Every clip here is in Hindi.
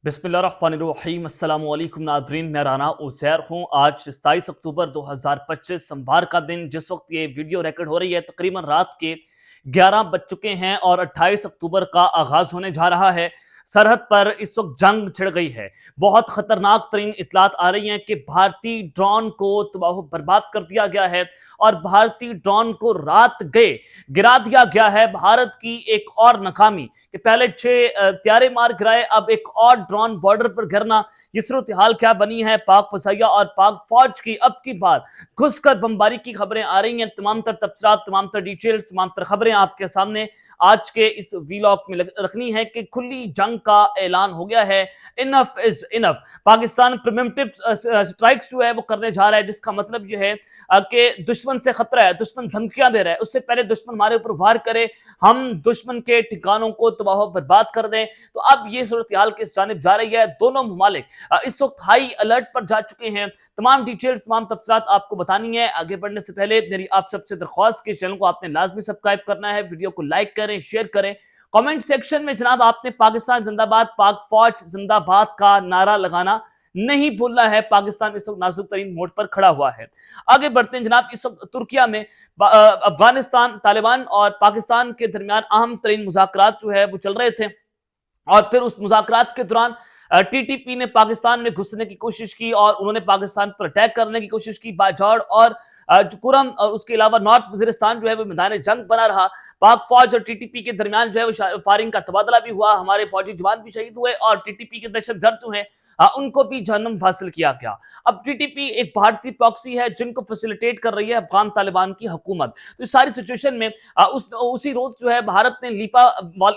बिस्मिल्लाहिर्रहमानिर्रहीम अस्सलाम वालेकुम नाज़रीन, मैं राना उज़ैर हूँ। आज 27 अक्टूबर 2025 सोमवार का दिन, जिस वक्त ये वीडियो रिकॉर्ड हो रही है तकरीबन रात के 11 बज चुके हैं और 28 अक्टूबर का आगाज़ होने जा रहा है। सरहद पर इस वक्त जंग छिड़ गई है। बहुत खतरनाक तरीन इतलात आ रही हैं कि भारतीय ड्रोन को तबाह बर्बाद कर दिया गया है और भारतीय ड्रोन को रात गए गिरा दिया गया है। भारत की एक और नाकामी कि पहले 6 त्यारे मार गिराए, अब एक और ड्रोन बॉर्डर पर गिरना। ये सूरत हाल क्या बनी है पाक फसाइया और पाक फौज की। अब की बार घुसकर बमबारी की खबरें आ रही हैं। तमाम तर तफसीलात, तमाम तर डिटेल्स, तमाम तर खबरें आपके सामने आज के इस वीलॉग में रखनी है कि खुली जंग का ऐलान हो गया है। Enough is enough. Pakistan preventive strikes जो है वो करने जा रहा है, जिसका मतलब जो है कि दुश्मन से खतरा है, दुश्मन धमकियां दे रहा है, उससे पहले दुश्मन हमारे ऊपर वार करे, हम दुश्मन के ठिकानों को तबाह बर्बाद कर दें। तो अब ये सूरत हाल किस जानिब जा रही है। दोनों ममालिक इस वक्त हाई अलर्ट पर जा चुके हैं। तमाम डिटेल्स, तमाम तफसीलात आपको बतानी है। आगे बढ़ने से पहले मेरी आप सबसे दरख्वास्त कि चैनल को आपने लाजमी सब्सक्राइब करना है, वीडियो को लाइक करें, शेयर करें। कमेंट सेक्शन में जनाब आपने पाकिस्तान जिंदाबाद, पाक फौज जिंदाबाद का नारा लगाना नहीं भूलना है। पाकिस्तान इस वक्त नाजुक तरीन मोड़ पर खड़ा हुआ है। आगे बढ़ते हैं जनाब। इस वक्त तुर्किया में अफगानिस्तान, तालिबान और पाकिस्तान के दरमियान अहम तरीन मुज़ाकरात जो है वो चल रहे थे और फिर उस मुज़ाकरात के दौरान टीटीपी ने पाकिस्तान में घुसने की कोशिश की और उन्होंने पाकिस्तान पर अटैक करने की कोशिश की। बाजौड़ और कुरम और उसके अलावा नॉर्थ वजीरिस्तान जो है वो मैदान जंग बना रहा। पाक फौज और टीटीपी के दरमियान जो है वो फायरिंग का तबादला भी हुआ। हमारे फौजी जवान भी शहीद हुए और टीटीपी के दहशतगर्द जो है उनको भी जहन्नुम हासिल किया गया। अब टीटीपी एक भारतीय प्रॉक्सी है जिनको फैसिलिटेट कर रही है अफगान तालिबान की हुकूमत। तो इस सारी सिचुएशन में उसी रोज जो है भारत ने लीपा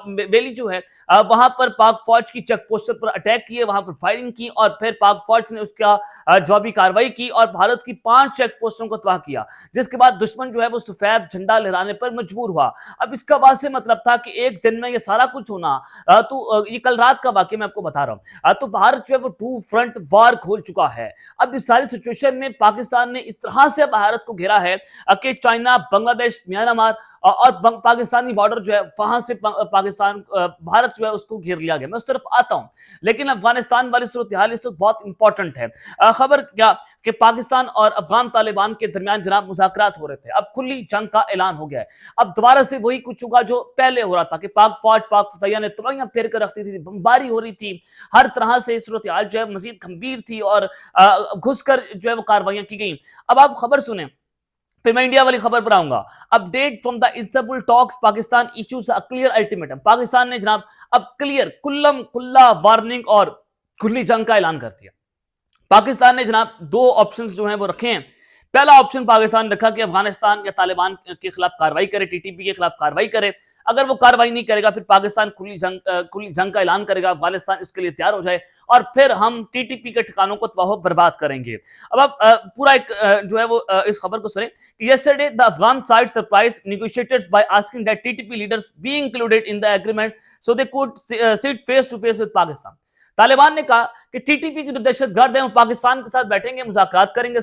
वैली जो है वहां पर पाक फौज की चेक पोस्ट पर अटैक किए, वहां पर फायरिंग की और फिर पाक फौज ने उसका जवाबी कार्रवाई की और भारत की 5 चेक पोस्टों को तबाह किया, जिसके बाद दुश्मन जो है वो सफेद झंडा लहराने पर मजबूर हुआ। अब इसका वास्ते मतलब था कि एक दिन में ये सारा कुछ होना। तो ये कल रात का वाकया मैं आपको बता रहा हूँ। तो भारत जो है वो 2 फ्रंट वार खोल चुका है। अब इस सारी सिचुएशन में पाकिस्तान ने इस तरह से भारत को घेरा है कि चाइना, बांग्लादेश, म्यांमार और पाकिस्तानी बॉर्डर जो है वहां से पाकिस्तान भारत जो है उसको घेर लिया गया। मैं उस तरफ आता हूं, लेकिन अफगानिस्तान वाली सूरत हाल इस वक्त बहुत इंपॉर्टेंट है। खबर क्या कि पाकिस्तान और अफगान तालिबान के दरमियान जनाब मुज़ाकरात हो रहे थे, अब खुली जंग का ऐलान हो गया है। अब दोबारा से वही कुछ होगा जो पहले हो रहा था कि पाक फौज, पाक फतैया ने तबाहियां फेर कर रखती थी, बमबारी हो रही थी, हर तरह से सूरत हाल जो है मजीद गंभीर थी और घुसकर जो है वो कार्रवाइयां की गई। अब आप खबर सुने, फिर मैं इंडिया वाली खबर पर आऊंगा। Update from the Istanbul talks, Pakistan issues a clear ultimatum. Pakistan ने जनाब अब क्लियर कुल्लम कुल्ला वार्निंग और खुली जंग का ऐलान कर दिया। पाकिस्तान ने जनाब 2 ऑप्शंस जो हैं वो रखे हैं। पहला ऑप्शन पाकिस्तान रखा कि अफगानिस्तान या तालिबान के खिलाफ कार्रवाई करे, टीटीपी के खिलाफ कार्रवाई करे। अगर वो कार्रवाई नहीं करेगा फिर पाकिस्तान खुली जंग का ऐलान करेगा, अफगानिस्तान इसके लिए तैयार हो जाए और फिर हम टीटीपी के ठिकानों को तबाह बर्बाद करेंगे। अब आप पूरा एक जो है वो इस खबर को सुने। Yesterday the Afghan side surprise negotiators by asking that TTP leaders be included in the agreement so they could sit face to face with Pakistan. Taliban ने कहा कि टीटीपी के जो दहशतगर्द हैं वो पाकिस्तान के साथ बैठेंगे, मुज़ाकरात करेंगे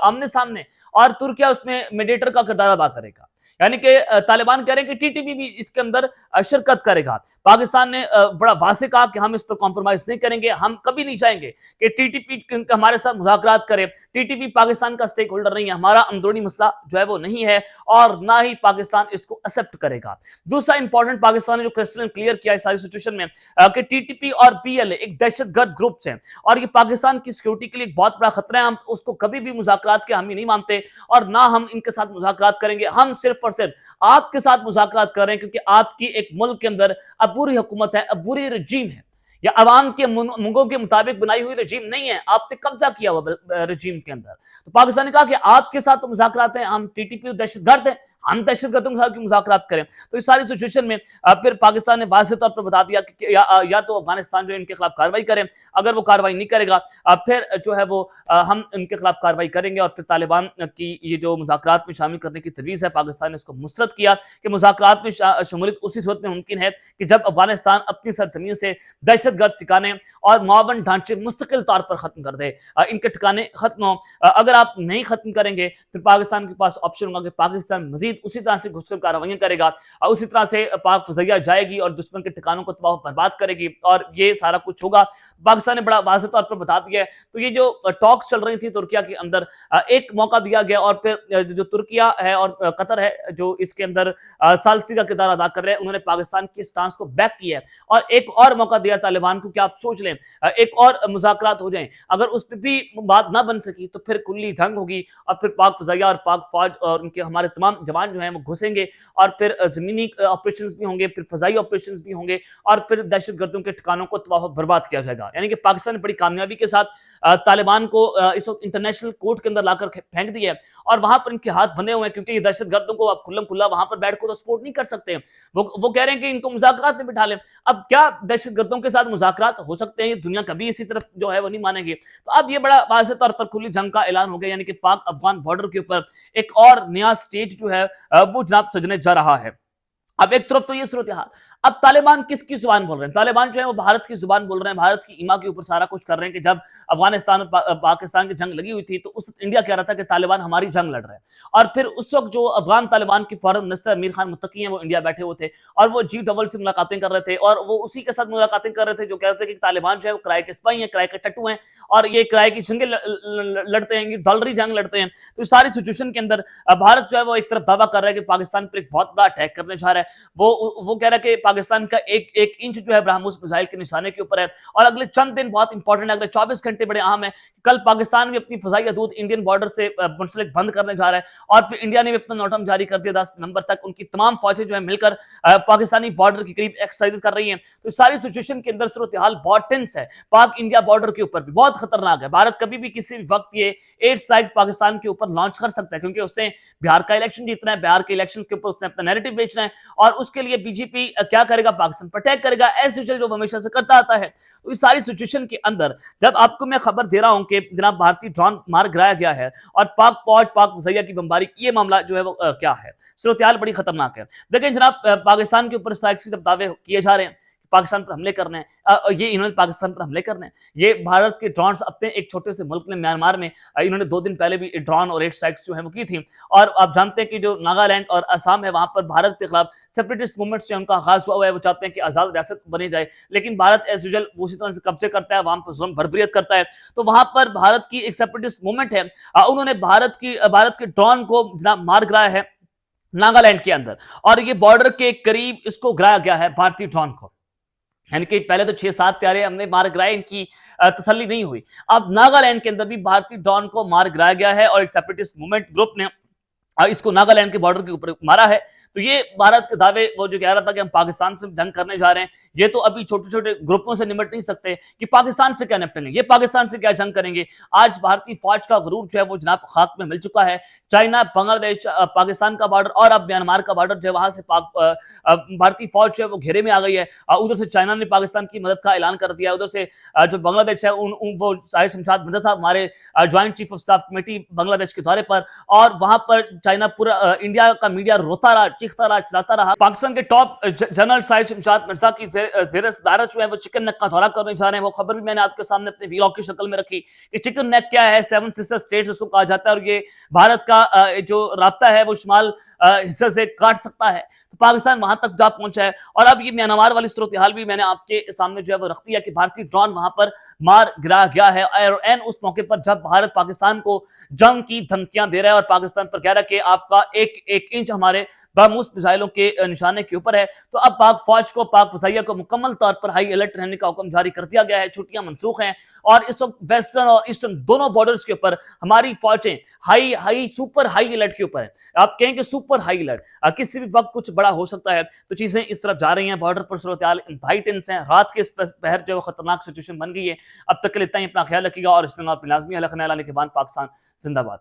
आमने सामने और तुर्किया उसमें मीडिएटर का किरदार अदा करेगा। यानी कि तालिबान कह रहे हैं कि टीटीपी भी इसके अंदर शिरकत करेगा। पाकिस्तान ने बड़ा वाज़ेह कहा कि हम इस पर कॉम्प्रोमाइज नहीं करेंगे, हम कभी नहीं चाहेंगे कि टीटीपी हमारे साथ मुज़ाकरात करे। टीटीपी पाकिस्तान का स्टेक होल्डर नहीं है, हमारा अंदरूनी मसला जो है वो नहीं है और ना ही पाकिस्तान इसको एक्सेप्ट करेगा। दूसरा इंपॉर्टेंट पाकिस्तान ने जो क्वेश्चन क्लियर किया इस सारी सिचुएशन में कि टीटीपी और पीएलए एक दहशतगर्द ग्रुप्स हैं और ये पाकिस्तान की सिक्योरिटी के लिए एक बहुत बड़ा खतरा है। हम उसको कभी भी मुज़ाकरात के हामी नहीं मानते और ना हम इनके साथ मुज़ाकरात करेंगे। हम सिर्फ और सिर्फ आपके साथ मुज़ाकरात कर रहे हैं क्योंकि आपकी एक मुल्क के अंदर अबूरी हुकूमत है, अबूरी रजीम है, या अवाम के मुंगों के मुताबिक बनाई हुई रजीम नहीं है, आपने कब्जा किया हुआ रजीम के अंदर। तो पाकिस्तान ने कहा कि आपके साथ तो मुज़ाकरात हैं, हम टीटीपी दहशतगर्द हैं, हम दहशतगर्दों के साथ की मुज़ाकरात करें। तो इस सारी सिचुएशन में फिर पाकिस्तान ने वाज़ेह तौर पर बता दिया कि या तो अफगानिस्तान जो इनके खिलाफ कार्रवाई करें, अगर वो कार्रवाई नहीं करेगा फिर जो है वो हम इनके खिलाफ कार्रवाई करेंगे और फिर तालिबान की ये जो मुज़ाकरात में शामिल करने की तजवीज़ है पाकिस्तान ने इसको मुस्तरद किया कि मुज़ाकरात में शमूलियत उसी सूरत में मुमकिन है कि जब अफगानिस्तान अपनी सरजमीन से दहशतगर्द ठिकाने और मुआवन ढांचे मुस्तकिल तौर पर खत्म कर दे, इनके ठिकाने खत्म हो। अगर आप नहीं खत्म करेंगे फिर पाकिस्तान के पास ऑप्शन होगा कि पाकिस्तान मजीद मजीद उसी तरह से घुसकर कार्रवाइयां करेगा और उसी तरह से पाक फज़ैया जाएगी और दुश्मन के ठिकानों को तबाह बर्बाद करेगी और ये सारा कुछ होगा। पाकिस्तान ने बड़ा वाज़ेह तौर पर बता दिया है। तो ये जो टॉक्स चल रही थी तुर्किया के अंदर, एक मौका दिया गया और फिर जो तुर्किया है और कतर है जो इसके अंदर सालसी का किरदार अदा कर रहे हैं, उन्होंने पाकिस्तान के स्टांस को बैक किया है और एक और मौका दिया तालिबान को कि आप सोच लें, एक और मुज़ाकरात हो जाएं। अगर उस पर भी बात ना बन सकी तो फिर खुली जंग होगी और फिर पाक फज़ैया और पाक फौज और उनके हमारे तमाम जवान जो हैं वो घुसेंगे और फिर ज़मीनी ऑपरेशंस भी होंगे, फिर फ़ज़ाई ऑपरेशंस भी होंगे और फिर दहशतगर्दों के ठिकानों को तबाह बर्बाद किया जाएगा। यानी कि पाकिस्तान ने बड़ी कामयाबी के साथ तालिबान को इस वक्त इंटरनेशनल कोर्ट के अंदर लाकर फेंक दिया है और वहां पर इनके हाथ बंधे हुए हैं, क्योंकि ये दहशतगर्दों को आप खुल्लम खुल्ला वहां पर बैठ कर तो सपोर्ट नहीं कर सकते। वो कह रहे हैं कि इनको मुज़ाकरात में बिठा लें। अब क्या दहशतगर्दों के साथ मुज़ाकरात हो सकते हैं? ये दुनिया कभी इसी तरफ जो है वो नहीं मानेगी। तो अब ये बड़ा वाज़ेह तौर पर खुली जंग का ऐलान हो गया, यानी कि पाक अफगान बॉर्डर के ऊपर एक और नया स्टेज जो है वो जनाब सजने जा रहा है। अब एक तरफ तो ये सूरत हाल, अब तालिबान किसकी जुबान बोल रहे हैं? तालिबान जो है वो भारत की जुबान बोल रहे हैं, भारत की ईमा के ऊपर सारा कुछ कर रहे हैं कि जब अफगानिस्तान और पाकिस्तान की जंग लगी हुई थी तो उस इंडिया कह रहा था कि तालिबान हमारी जंग लड़ रहे हैं और फिर उस वक्त जो अफगान तालिबान के फॉरेन मिनिस्टर अमीर खान मुत्तकी हैं वो इंडिया बैठे हुए थे और वो G20 से मुलाकातें कर रहे थे और वो उसी के साथ मुलाकातें कर रहे थे जो कह रहे थे कि तालिबान जो है वो किराए के सिपाही हैं, किराए के टट्टू हैं और ये किराए की जंगें लड़ते हैं, ये डॉलरी जंग लड़ते हैं। तो इस सारी सिचुएशन के अंदर भारत जो है वो एक तरफ दावा कर रहा है कि पाकिस्तान पर एक बहुत बड़ा अटैक करने जा रहा है। वो कह रहा है कि पाकिस्तान का एक इंच जो है ब्रह्मोस मिसाइल के निशाने के ऊपर है और अगले चंद दिन बहुत इंपॉर्टेंट है, अगले 24 घंटे बड़े अहम है। कल पाकिस्तान भी अपनी फजाई हदूद इंडियन बॉर्डर से मुंसलिक बंद करने जा रहा है और फिर इंडिया ने भी अपना नोटम जारी कर दिया। 10 नवंबर तक उनकी तमाम फौजें जो है मिलकर पाकिस्तानी बॉर्डर के करीब एक्सरसाइज कर रही हैं। तो सारी सिचुएशन के अंदर सूरत हाल बहुत टेंस है। पाक इंडिया बॉर्डर के ऊपर भी बहुत खतरनाक है। भारत कभी भी किसी भी वक्त ये एयर स्ट्राइक्स पाकिस्तान के ऊपर लॉन्च कर सकता है, क्योंकि उसने बिहार का इलेक्शन जीतना है, बिहार के इलेक्शन के ऊपर उसने अपना नैरेटिव बेचना है और उसके लिए बीजेपी क्या करेगा? पाकिस्तान पर अटैक करेगा, एज यूजुअल जो हमेशा से करता आता है। तो इस सारी सिचुएशन के अंदर जब आपको मैं खबर दे रहा हूं कि जनाब भारतीय ड्रोन मार गिराया गया है और पाक फौज पाक फज़ैया की बमबारी, ये मामला जो है वो क्या है? सूरत हाल बड़ी खतरनाक है। लेकिन जनाब पाकिस्तान के ऊपर स्ट्राइक्स के जब दावे किए जा रहे हैं, पाकिस्तान पर हमले करने हैं, ये इन्होंने पाकिस्तान पर हमले करने हैं, ये भारत के ड्रोन्स अपने एक छोटे से मुल्क ने म्यांमार में इन्होंने 2 दिन पहले भी ड्रोन और एयर स्ट्राइक्स जो है वो की थी। और आप जानते हैं कि जो नागालैंड और असम है वहां पर भारत के खिलाफ सेपरेटिस्ट मूवमेंट्स जो उनका आगाज हुआ है, वो चाहते हैं कि आजाद रियासत बनी जाए, लेकिन भारत एज यूजुअल उसी तरह से कब्जे करता है, वहां पर जुल्म बर्बरियत करता है। तो वहां पर भारत की एक सेपरेटिस्ट मूवमेंट है, उन्होंने भारत के ड्रोन को जनाब मार गिराया है नागालैंड के अंदर और ये बॉर्डर के करीब इसको गिराया गया है भारतीय ड्रोन को। यानी कि पहले तो 6-7 प्यारे हमने मार गिराए, इनकी तसल्ली नहीं हुई। अब नागालैंड के अंदर भी भारतीय ड्रोन को मार गिराया गया है और एक सेपरेटिस्ट मूवमेंट ग्रुप ने इसको नागालैंड के बॉर्डर के ऊपर मारा है। तो ये भारत के दावे वो जो कह रहा था कि हम पाकिस्तान से जंग करने जा रहे हैं, ये तो अभी छोटे छोटे ग्रुपों से निपट नहीं सकते कि पाकिस्तान से क्या निपटेंगे, ये पाकिस्तान से क्या जंग करेंगे। आज भारतीय फौज का गुरूर जो है वो जनाब खाक में मिल चुका है। चाइना, बांग्लादेश, पाकिस्तान का बॉर्डर और अब म्यांमार का बॉर्डर जो है वहां से भारतीय फौज जो है वो घेरे में आ गई है। उधर से चाइना ने पाकिस्तान की मदद का ऐलान कर दिया, उधर से जो बांग्लादेश है वो शाहिद शमशाद मिर्जा था हमारे joint chief of staff committee Bangladesh के दौरे पर, और वहां पर चाइना पूरा इंडिया का मीडिया रोता रहा, चीखता रहा, चिल्लाता रहा। पाकिस्तान के टॉप जनरल शाहिद शमशाद मिर्जा की जेर सदारत जो है वो चिकन नेक का दौरा करने जा रहे हैं। वो खबर भी मैंने आपके सामने अपने व्लॉग की शक्ल में रखी कि चिकन नेक क्या है, 7 सिस्टर स्टेट्स उसको कहा जाता है और ये भारत का जो रास्ता है वो शुमाल हिस्से से काट सकता है। तो पाकिस्तान वहां तक जा पहुंचा है और अब ये म्यांमार वाली सूरत हाल भी मैंने आपके सामने जो है वो रख दिया कि भारतीय ड्रोन वहां पर मार गिराया गया है और एन उस मौके पर जब भारत पाकिस्तान को जंग की धमकियां दे रहा है और पाकिस्तान पर कह रहा है कि आपका एक इंच हमारे ब्रह्मोस मिसाइलों के निशाने के ऊपर है। तो अब पाक फौज को, पाक फज़ैया को मुकम्मल तौर पर हाई अलर्ट रहने का हुक्म जारी कर दिया गया है। छुट्टियां मनसूख हैं और इस वक्त वेस्टर्न और ईस्टर्न दोनों बॉर्डर्स के ऊपर हमारी फौजें सुपर हाई अलर्ट के ऊपर है। आप कहेंगे सुपर हाई अलर्ट, किसी भी वक्त कुछ बड़ा हो सकता है। तो चीजें इस तरफ जा रही हैं, बॉर्डर पर सूरत हाल इंतहाई टेंस है। रात के पहर जो खतरनाक सिचुएशन बन गई है। अब तक के लिए इतना ही, अपना ख्याल रखिएगा और इस लाजमी हलक नया लाने के बाद पाकिस्तान जिंदाबाद।